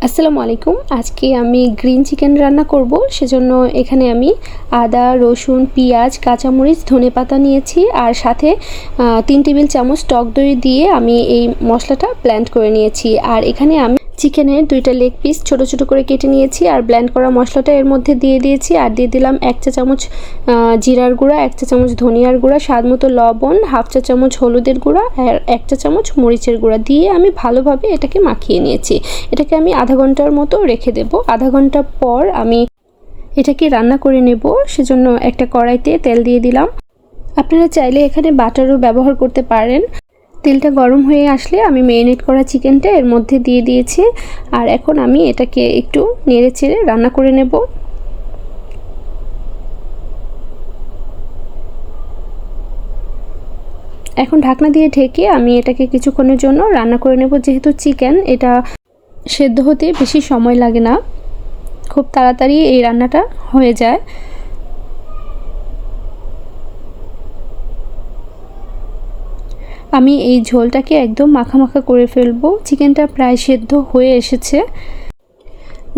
আসসালামু আলাইকুম। আজকে আমি গ্রিন চিকেন রান্না করব। সেজন্য এখানে আমি আদা, রসুন, পেঁয়াজ, কাঁচামরিচ, ধনেপাতা নিয়েছি আর সাথে 3 টেবিল চামচ টক দই দিয়ে আমি এই মশলাটা ব্লেন্ড করে নিয়েছি। আর এখানে আমি চিকেনের 2টা লেগ পিস ছোট ছোট করে কেটে নিয়েছি আর ব্লেন্ড করা মশলাটা এর মধ্যে দিয়ে দিয়েছি। আর দিয়ে দিলাম 1 চা চামচ জিরার গুঁড়া, 1 চা চামচ ধনিয়ার গুঁড়া, স্বাদমতো লবণ, 1/2 চা চামচ হলুদের গুঁড়া আর 1 চা চামচ মরিচের গুঁড়া দিয়ে আমি ভালোভাবে এটাকে মাখিয়ে নিয়েছি। এটাকে আমি আধা ঘন্টার মতো রেখে দেব। আধা ঘন্টা পর আমি এটাকে রান্না করে নেব। সেজন্য একটা কড়াইতে তেল দিয়ে দিলাম। আপনারা চাইলে এখানে বাটারও ব্যবহার করতে পারেন। তেলটা গরম হয়ে আসলে আমি ম্যারিনেট করা চিকেনটা এর মধ্যে দিয়ে দিয়েছি। আর এখন আমি এটাকে একটু নেড়ে চেড়ে রান্না করে নেব। এখন ঢাকনা দিয়ে ঢেকে আমি এটাকে কিছুক্ষণের জন্য রান্না করে নেব। যেহেতু চিকেন, এটা সেদ্ধ হতে বেশি সময় লাগে না, খুব তাড়াতাড়ি এই রান্নাটা হয়ে যায়। আমি এই ঝোলটাকে একদম মাখা মাখা করে ফেলবো। চিকেনটা প্রায় সেদ্ধ হয়ে এসেছে,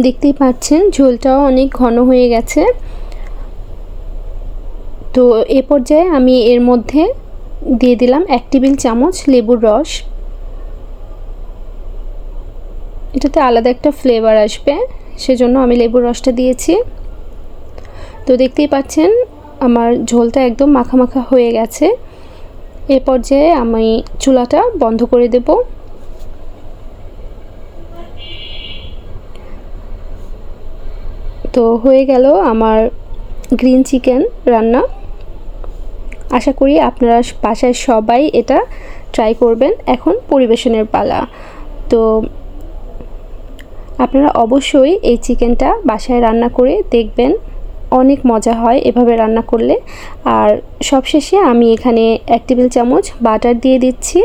দেখতেই পাচ্ছেন ঝোলটাও অনেক ঘন হয়ে গেছে। তো এ পর্যায়ে আমি এর মধ্যে দিয়ে দিলাম 1 টেবিল চামচ লেবুর রস। এটাতে আলাদা একটা ফ্লেভার আসবে, সেজন্য আমি লেবুর রসটা দিয়েছি। তো দেখতেই পাচ্ছেন আমার ঝোলটা একদম মাখা মাখা হয়ে গেছে। এ পর্যায়ে আমি চুলাটা বন্ধ করে দেব। তো হয়ে গেল আমার গ্রিন চিকেন রান্না। আশা করি আপনারা বাসায় সবাই এটা ট্রাই করবেন। এখন পরিবেশনের পালা। তো আপনারা অবশ্যই এই চিকেনটা বাসায় রান্না করে দেখবেন, অনেক মজা হয় এভাবে রান্না করলে। আর সবশেষে আমি এখানে 1 টেবিল চামচ বাটার দিয়ে দিচ্ছি।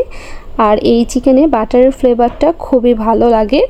আর এই চিকেনে বাটারের ফ্লেভারটা খুবই ভালো লাগে।